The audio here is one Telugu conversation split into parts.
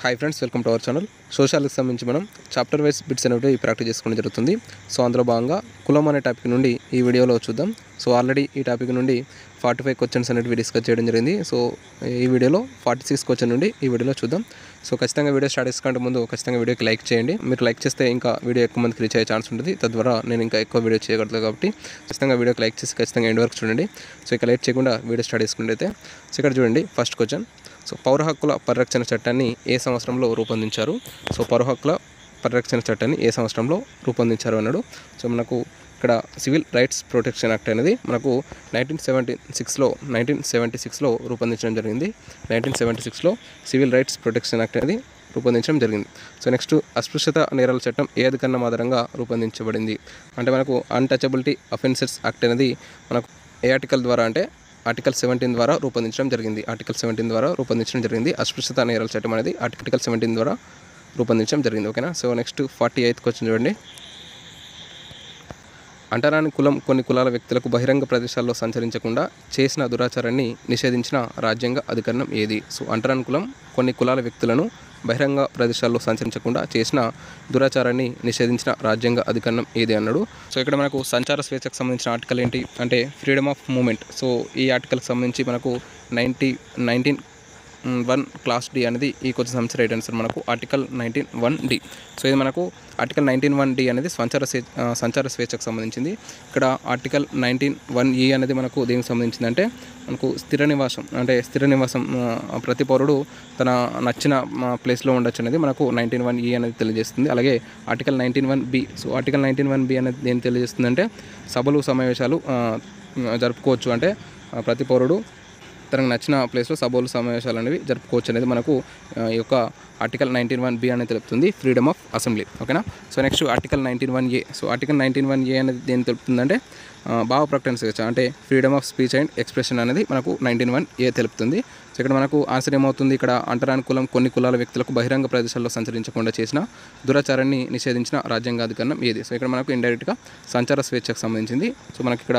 Hi friends, welcome to our channel. సోషల్కి సంబంధించి మనం చాప్టర్ వైజ్ బిట్స్ అనేవి ఈ ప్రాక్టీస్ చేసుకోవడం జరుగుతుంది. సో అందులో భాగంగా కులం అనే టాపిక్ నుండి ఈ వీడియోలో చూద్దాం. సో ఆల్రెడీ ఈ టాపిక్ నుండి 45 క్వశ్చన్స్ అనేవి డిస్కస్ చేయడం జరిగింది. సో ఈ వీడియోలో 46 క్వశ్చన్ నుండి ఈ వీడియోలో చూద్దాం. సో ఖచ్చితంగా వీడియో స్టార్ట్ చేసుకుంటే ముందు ఖచ్చితంగా వీడియోకి లైక్ చేయండి. మీరు లైక్ చేస్తే ఇంకా వీడియో ఎక్కువ మందికి రీచ్ అయ్యే ఛాన్స్ ఉంటుంది. తద్వారా నేను ఇంకా ఎక్కువ వీడియో చేయగలుగుతాను. కాబట్టి ఖచ్చితంగా వీడియోకి లైక్ చేసి ఖచ్చితంగా ఎండ్ వరకు చూడండి. సో ఇక లేట్ చేయకుండా వీడియో స్టార్ట్ చేసుకుంటే సో ఇక్కడ చూడండి ఫస్ట్ క్వశ్చన్. సో పౌర హక్కుల పరిరక్షణ చట్టాన్ని ఏ సంవత్సరంలో రూపొందించారు? సో పౌర హక్కుల పరిరక్షణ చట్టాన్ని ఏ సంవత్సరంలో రూపొందించారు అన్నాడు. సో మనకు ఇక్కడ సివిల్ రైట్స్ ప్రొటెక్షన్ యాక్ట్ అనేది మనకు 1976లో రూపొందించడం జరిగింది. 1976లో సివిల్ రైట్స్ ప్రొటెక్షన్ యాక్ట్ అనేది రూపొందించడం జరిగింది. సో నెక్స్ట్ అస్పృశ్యత నేరాల చట్టం ఏ అధికరణం ఆధారంగా రూపొందించబడింది అంటే మనకు అన్టచబిలిటీ అఫెన్సెస్ యాక్ట్ అనేది మనకు ఏ ఆర్టికల్ ద్వారా అంటే ఆర్టికల్ 17 ద్వారా రూపొందించడం జరిగింది. ఆర్టికల్ 17 ద్వారా రూపొందించడం జరిగింది. అస్పృశ్యత నేరాల చట్టం అనేది ఆర్టికల్ 17 ద్వారా రూపొందించడం జరిగింది. ఓకేనా. సో నెక్స్ట్ 48th క్వశ్చన్ చూడండి. అంటరాని కులం కొన్ని కులాల వ్యక్తులకు బహిరంగ ప్రదేశాల్లో సంచరించకుండా చేసిన దురాచారాన్ని నిషేధించిన రాజ్యాంగ అధికరణం ఏది? సో అంటరాని కులం కొన్ని కులాల వ్యక్తులను బహిరంగ ప్రదేశాల్లో సంచరించకుండా చేసిన దురాచారాన్ని నిషేధించిన రాజ్యాంగ అధికరణం ఏది అన్నాడు. సో ఇక్కడ మనకు సంచార స్వేచ్ఛకు సంబంధించిన ఆర్టికల్ ఏంటి అంటే ఫ్రీడమ్ ఆఫ్ మూమెంట్. సో ఈ ఆర్టికల్కి సంబంధించి మనకు 19(1) క్లాస్ డి అనేది ఈ క్వశ్చన్ సంబంధించి రైట్ ఆన్సర్ మనకు ఆర్టికల్ 19(1)డి. సో ఇది మనకు ఆర్టికల్ 19(1)డి అనేది సంచార స్వేచ్ఛకు సంబంధించింది. ఇక్కడ ఆర్టికల్ 19(1)e అనేది మనకు దేనికి సంబంధించింది అంటే మనకు స్థిర నివాసం ప్రతి పౌరుడు తన నచ్చిన ప్లేస్లో ఉండొచ్చు అనేది మనకు 19(1)e అనేది తెలియజేస్తుంది. అలాగే article 19(1)b. So article 19(1)b అనేది దేని తెలియజేస్తుంది అంటే సభలు సమావేశాలు జరుపుకోవచ్చు అంటే ప్రతి పౌరుడు తనకు నచ్చిన ప్లేస్లో సభలు సమావేశాలు అనేవి జరుపుకోవచ్చు అనేది మనకు ఈ యొక్క ఆర్టికల్ 19(1)b అనేది తెలుపుతుంది ఫ్రీడమ్ ఆఫ్ అసెంబ్లీ. ఓకేనా. So next article 19(1)a. So article 19(1)a అనేది దేని తెలుపుతుందంటే భావ ప్రకటన స్వేచ్ఛ అంటే freedom of speech and expression అనేది మనకు 19(1)a తెలుపుతుంది. సో ఇక్కడ మనకు ఆన్సర్ ఏమవుతుంది? ఇక్కడ అంటరాని కులం కొన్ని కులాల వ్యక్తులకు బహిరంగ ప్రదేశాల్లో సంచరించకుండా చేసిన దురాచారాన్ని నిషేధించిన రాజ్యాంగాధికరణం ఏది? సో ఇక్కడ మనకు ఇండైరెక్ట్గా సంచార స్వేచ్ఛకు సంబంధించింది. సో మనకి ఇక్కడ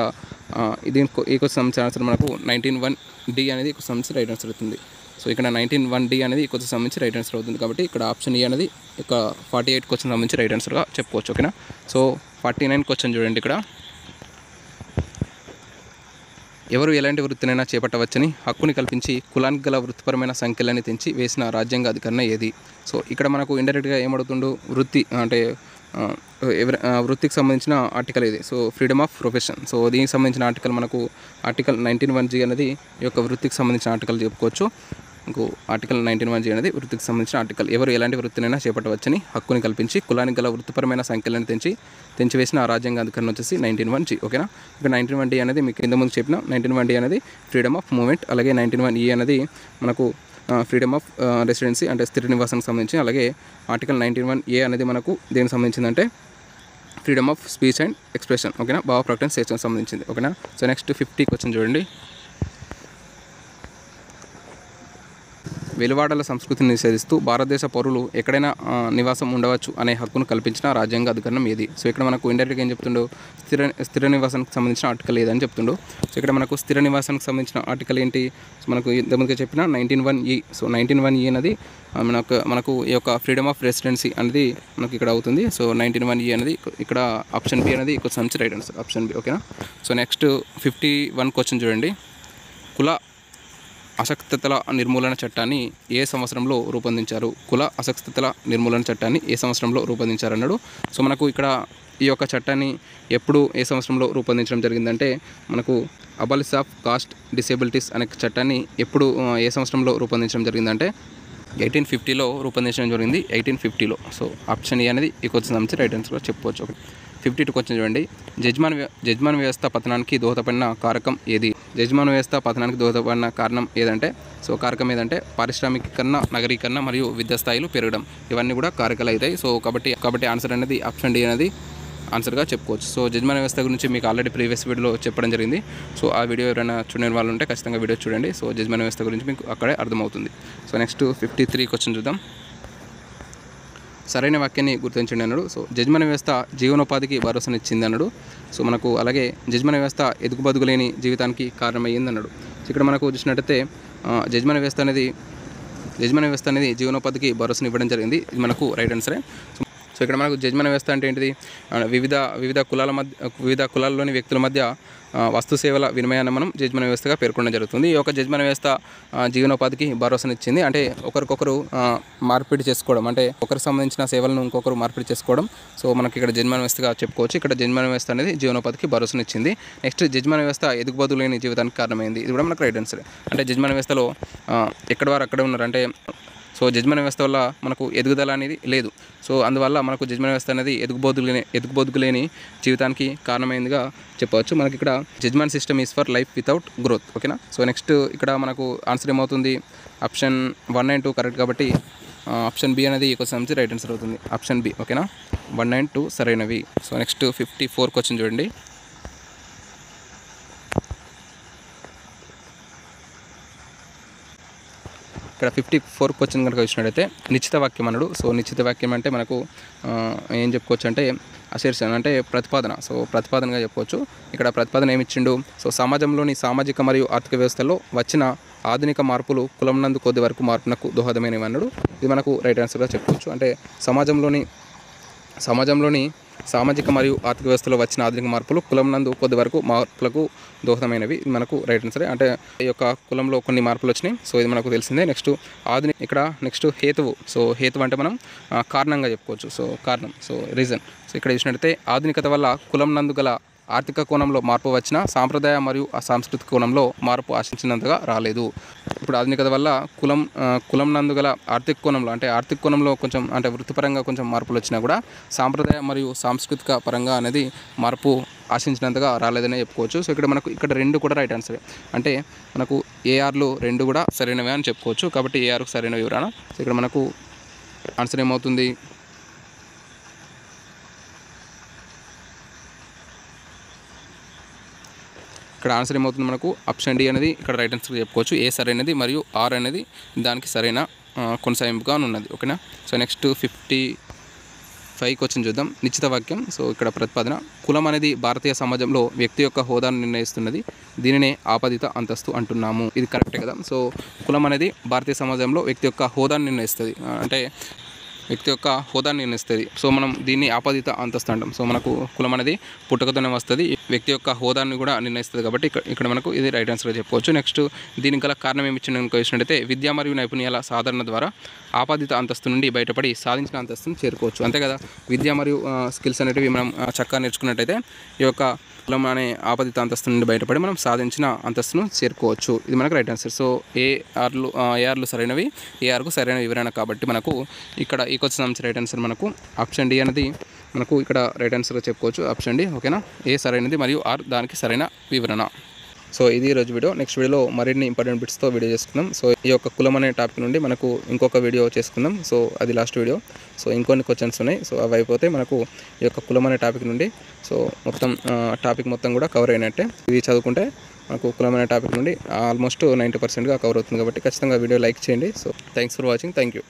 ఈ క్వశ్చన్ సంబంధించిన ఆన్సర్ మనకు 19(1)d అనేది క్వశ్చన్ సంబంధించి రైట్ ఆన్సర్ అవుతుంది. సో ఇక్కడ 19(1)d అనేది ఈ క్వశ్చన్ సంబంధించి రైట్ ఆన్సర్ అవుతుంది. కాబట్టి ఇక్కడ ఆప్షన్ ఏ అనేది ఇక 48 క్వశ్చన్ సంబంధించి రైట్ ఆన్సర్గా చెప్పుకోవచ్చు. ఓకేనా. సో 49 క్వశ్చన్ చూడండి. ఇక్కడ ఎవరు ఎలాంటి వృత్తినైనా చేపట్టవచ్చని హక్కుని కల్పించి కులానికి గల వృత్తిపరమైన సంఖ్యలని తెంచి వేసిన రాజ్యాంగ అధికరణ ఏది? సో ఇక్కడ మనకు ఇండైరెక్ట్గా ఏమడుతుండో వృత్తి అంటే వృత్తికి సంబంధించిన ఆర్టికల్ ఇది. So freedom of profession. So దీనికి సంబంధించిన ఆర్టికల్ మనకు ఆర్టికల్ 19(1)g అనేది ఈ యొక్క వృత్తికి సంబంధించిన ఆర్టికల్ చెప్పుకోవచ్చు. ఇంకో ఆర్టికల్ 19(1)g అనేది వృత్తికి సంబంధించిన ఆర్టికల్. ఎవరు ఎలాంటి వృత్తినైనా చేపట్టవచ్చని హక్కుని కల్పించి కులానికి గల వృత్తిపరమైన సంఖ్యలను తెంచివేసిన రాజ్యాంగ అధికరణ వచ్చేసి 19(1)g. ఓకేనా. ఇక్కడ 19(1)d అనేది మీకు ఇంత ముందు చెప్పిన 19(1)d అనేది ఫ్రీడమ్ ఆఫ్ మూమెంట్. అలాగే 19(1)e అనేది మనకు ఫ్రీడమ్ ఆఫ్ రెసిడెన్సీ అంటే స్థిర నివాసానికి సంబంధించి. అలాగే ఆర్టికల్ 19(1)a అనేది మనకు దేనికి సంబంధించిందంటే freedom of speech and expression. ఓకేనా. భావ ప్రకటన స్వేచ్ఛకు సంబంధించింది. ఓకేనా. సో నెక్స్ట్ 50 క్వశ్చన్ చూడండి. వెలువాడల సంస్కృతిని నిషేధిస్తూ భారతదేశ పౌరులు ఎక్కడైనా నివాసం ఉండవచ్చు అనే హక్కును కల్పించిన రాజ్యాంగ అధికరణం ఏది? సో ఇక్కడ మనకు ఇండైరెక్ట్గా ఏం చెప్తుండో స్థిర నివాసానికి సంబంధించిన ఆర్టికల్ ఏదని చెప్తుండో. సో ఇక్కడ మనకు స్థిర నివాసానికి సంబంధించిన ఆర్టికల్ ఏంటి? సో మనకు ఇంతకుముందుగా చెప్పిన 19(1)e. సో 19(1)e అనేది మనకు ఈ యొక్క ఫ్రీడమ్ ఆఫ్ రెసిడెన్సీ అనేది మనకి ఇక్కడ అవుతుంది. సో 19(1)e అనేది ఇక్కడ ఆప్షన్ బి అనేది కొంచెం మంచి రైట్ ఆన్సర్ ఆప్షన్ బి. ఓకేనా. సో నెక్స్ట్ 51 క్వశ్చన్ చూడండి. కుల అసక్తతల నిర్మూలన చట్టాన్ని ఏ సంవత్సరంలో రూపొందించారు? కుల అసక్తతల నిర్మూలన చట్టాన్ని ఏ సంవత్సరంలో రూపొందించారన్నాడు. సో మనకు ఇక్కడ ఈ యొక్క చట్టాన్ని ఎప్పుడు ఏ సంవత్సరంలో రూపొందించడం జరిగిందంటే మనకు అబాలిష్ ఆఫ్ కాస్ట్ డిసేబిలిటీస్ అనే చట్టాన్ని ఎప్పుడు ఏ సంవత్సరంలో రూపొందించడం జరిగిందంటే 1850లో రూపొందించడం జరిగింది. 1850లో. సో ఆప్షన్ ఏ అనేది ఈ క్వశ్చన్ సంబంధించి రైట్ ఆన్సర్గా చెప్పుకోవచ్చు. 52 క్వశ్చన్ చూడండి. జడ్జ్మాన వ్యవస్థ పతనానికి దోహదపడిన కారకం ఏది? జడ్జ్మాన వ్యవస్థ పతనానికి దోహదపడిన కారణం ఏదంటే సో కారకం ఏదంటే పారిశ్రామికీకరణ, నగరీకరణ మరియు విద్యా స్థాయిలు పెరగడం. ఇవన్నీ కూడా కారకాలు అవుతాయి. సో కాబట్టి ఆన్సర్ అనేది ఆప్షన్ డి అనేది ఆన్సర్గా చెప్పుకోవచ్చు. సో జడ్జ్మాన వ్యవస్థ గురించి మీకు ఆల్రెడీ ప్రీవియస్ వీడియోలో చెప్పడం జరిగింది. సో ఆ వీడియో ఎవరైనా చూడని వాళ్ళు ఉంటే ఖచ్చితంగా వీడియో చూడండి. సో జడ్జ్మాన వ్యవస్థ గురించి మీకు అక్కడే అర్థమవుతుంది. సో నెక్స్ట్ 53 క్వశ్చన్ చూద్దాం. సరైన వాక్యాన్ని గుర్తించండి అన్నాడు. సో జడ్జ్మాన వ్యవస్థ జీవనోపాధికి భరోసానిచ్చింది అన్నాడు. సో మనకు అలాగే జడ్జ్మాన వ్యవస్థ ఎదుగుబదుగులేని జీవితానికి కారణమయ్యింది అన్నాడు. సో ఇక్కడ మనకు చూసినట్టయితే జడ్జ్మాన వ్యవస్థ అనేది యజమాని వ్యవస్థ అనేది జీవనోపాధికి భరోసాను ఇవ్వడం జరిగింది. ఇది మనకు రైట్ ఆన్సరే. సో ఇక్కడ మనకు యజమాని వ్యవస్థ అంటే ఏంటిది, వివిధ కులాల్లోని వ్యక్తుల మధ్య వస్తు సేవల వినిమయాన్ని మనం యజమాని వ్యవస్థగా పేర్కొనడం జరుగుతుంది. ఈ యొక్క యజమాని వ్యవస్థ జీవనోపాధికి భరోసానిచ్చింది. అంటే ఒకరికొకరు మార్పిడి చేసుకోవడం, అంటే ఒకరికి సంబంధించిన సేవలను ఇంకొకరు మార్పిడి చేసుకోవడం. సో మనకి ఇక్కడ యజమాని వ్యవస్థగా చెప్పుకోవచ్చు. ఇక్కడ యజమాని వ్యవస్థ అనేది జీవనోపాధికి భరోసానిచ్చింది. నెక్స్ట్ యజమాని వ్యవస్థ ఎదుగుబోదు లేని జీవితానికి కారణమైంది. ఇది కూడా మనకు రైట్ ఆన్సర్. అంటే యజమాని వ్యవస్థలో ఎక్కడి వారు అక్కడే ఉన్నారు. అంటే సో యజమాని వ్యవస్థ వల్ల మనకు ఎదుగుదల అనేది లేదు. సో అందువల్ల మనకు యజమాని వ్యవస్థ అనేది ఎదుగుబోదుకు లేని జీవితానికి కారణమైందిగా చెప్పవచ్చు. మనకి ఇక్కడ judgment system is for life without growth. ఓకేనా. సో నెక్స్ట్ ఇక్కడ మనకు ఆన్సర్ ఏమవుతుంది, ఆప్షన్ 1 and 2 కరెక్ట్ కాబట్టి ఆప్షన్ బి అనేది ఈ క్వశ్చన్ నుంచి రైట్ ఆన్సర్ అవుతుంది. Option B. ఓకేనా. 1 and 2 సరైనవి. సో నెక్స్ట్ 54 క్వశ్చన్ చూడండి. ఇక్కడ 54 క్వశ్చన్ కనుక వచ్చినట్టయితే నిశ్చిత వాక్యం అన్నాడు. సో నిశ్చిత వాక్యం అంటే మనకు ఏం చెప్పుకోవచ్చు అంటే అసెర్షన్ అంటే ప్రతిపాదన. సో ప్రతిపాదనగా చెప్పుకోవచ్చు. ఇక్కడ ప్రతిపాదన ఏమి ఇచ్చిండు, సో సమాజంలోని సామాజిక మరియు ఆర్థిక వ్యవస్థలో వచ్చిన ఆధునిక మార్పులు కులం నందు కొద్ది వరకు మార్పునకు దోహదమైనవి అన్నాడు. ఇది మనకు రైట్ ఆన్సర్గా చెప్పుకోవచ్చు. అంటే సమాజంలోని సామాజిక మరియు ఆర్థిక వ్యవస్థలో వచ్చిన ఆధునిక మార్పులు కులం నందు కొద్ది వరకు మార్పులకు దోహదమైనవి. ఇది మనకు రైట్ ఆన్సర్. అంటే ఈ యొక్క కులంలో కొన్ని మార్పులు వచ్చినాయి. సో ఇది మనకు తెలిసిందే. నెక్స్ట్ నెక్స్ట్ హేతువు. సో హేతువు అంటే మనం కారణంగా చెప్పుకోవచ్చు. సో కారణం, సో రీజన్. సో ఇక్కడ చూసినట్టయితే ఆధునికత వల్ల కులం నందు గల ఆర్థిక కోణంలో మార్పు వచ్చిన సాంప్రదాయ మరియు సాంస్కృతిక కోణంలో మార్పు ఆశించినంతగా రాలేదు. ఇప్పుడు ఆధునికత వల్ల కులం నందు గల ఆర్థిక కోణంలో కొంచెం అంటే వృత్తిపరంగా కొంచెం మార్పులు వచ్చినా కూడా సాంప్రదాయ మరియు సాంస్కృతిక పరంగా అనేది మార్పు ఆశించినంతగా రాలేదనే చెప్పుకోవచ్చు. సో ఇక్కడ రెండు కూడా రైట్ ఆన్సరే. అంటే మనకు ఏఆర్లు రెండు కూడా సరైనవే అని చెప్పుకోవచ్చు. కాబట్టి ఏఆర్కు సరైన వివరణ. సో ఇక్కడ మనకు ఆన్సర్ ఏమవుతుంది, ఇక్కడ ఆన్సర్ ఏమవుతుంది మనకు ఆప్షన్ డి అనేది ఇక్కడ రైట్ ఆన్సర్ చెప్పుకోవచ్చు. ఏ సరైనది మరియు ఆర్ అనేది దానికి సరైన కొనసాగింపుగా ఉన్నది. ఓకేనా. సో నెక్స్ట్ 55 క్వశ్చన్ చూద్దాం. నిశ్చిత వాక్యం. సో ఇక్కడ ప్రతిపాదన, కులం అనేది భారతీయ సమాజంలో వ్యక్తి యొక్క హోదాను నిర్ణయిస్తున్నది. దీనినే ఆపాదిత అంతస్తు అంటున్నాము. ఇది కరెక్టే కదా. సో కులం అనేది భారతీయ సమాజంలో వ్యక్తి యొక్క హోదాను నిర్ణయిస్తుంది. అంటే వ్యక్తి యొక్క హోదాన్ని నిర్ణయిస్తుంది. సో మనం దీన్ని ఆపాదిత అంతస్తు అంటాం. సో మనకు కులం అనేది పుట్టుకతోనే వస్తుంది, వ్యక్తి యొక్క హోదాన్ని కూడా నిర్ణయిస్తుంది. కాబట్టి ఇక్కడ మనకు ఇది రైట్ ఆన్సర్గా చెప్పుకోవచ్చు. నెక్స్ట్ దీనికి గల కారణం ఏమి ఇచ్చినట్లయితే విద్య మరియు నైపుణ్యాల సాధన ద్వారా ఆపాదిత అంతస్తు నుండి బయటపడి సాధించిన అంతస్తును చేరుకోవచ్చు. అంతే కదా. విద్య మరియు స్కిల్స్ అనేటివి మనం చక్కగా నేర్చుకున్నట్టయితే ఈ యొక్క కులం అనే ఆపాదిత అంతస్తు నుండి బయటపడి మనం సాధించిన అంతస్తును చేరుకోవచ్చు. ఇది మనకు రైట్ ఆన్సర్. సో ఏఆర్లు సరైనవి, ఏఆర్కు సరైన వివరణ. కాబట్టి మనకు ఇక్కడ ఈ క్వశ్చన్ రైట్ ఆన్సర్ మనకు ఆప్షన్ డి అనేది మనకు ఇక్కడ రైట్ ఆన్సర్గా చెప్పుకోవచ్చు. Option D. ఓకేనా. ఏ సరైనది మరియు ఆర్ దానికి సరైన వివరణ. సో ఇది ఈరోజు వీడియో. నెక్స్ట్ వీడియోలో మరిన్ని ఇంపార్టెంట్ బిట్స్తో వీడియో చేసుకుందాం. సో ఈ యొక్క కులం అనే టాపిక్ నుండి మనకు ఇంకొక వీడియో చేసుకుందాం. సో అది లాస్ట్ వీడియో. సో ఇంకొన్ని క్వశ్చన్స్ ఉన్నాయి. సో అవి అయిపోతే మనకు ఈ యొక్క కులం అనే టాపిక్ నుండి సో మొత్తం టాపిక్ మొత్తం కూడా కవర్ అయినట్టే. ఇది చదువుకుంటే మనకు కులం అనే టాపిక్ నుండి ఆల్మోస్ట్ 90%గా కవర్ అవుతుంది. కాబట్టి ఖచ్చితంగా వీడియో లైక్ చేయండి. So thanks for watching. Thank you.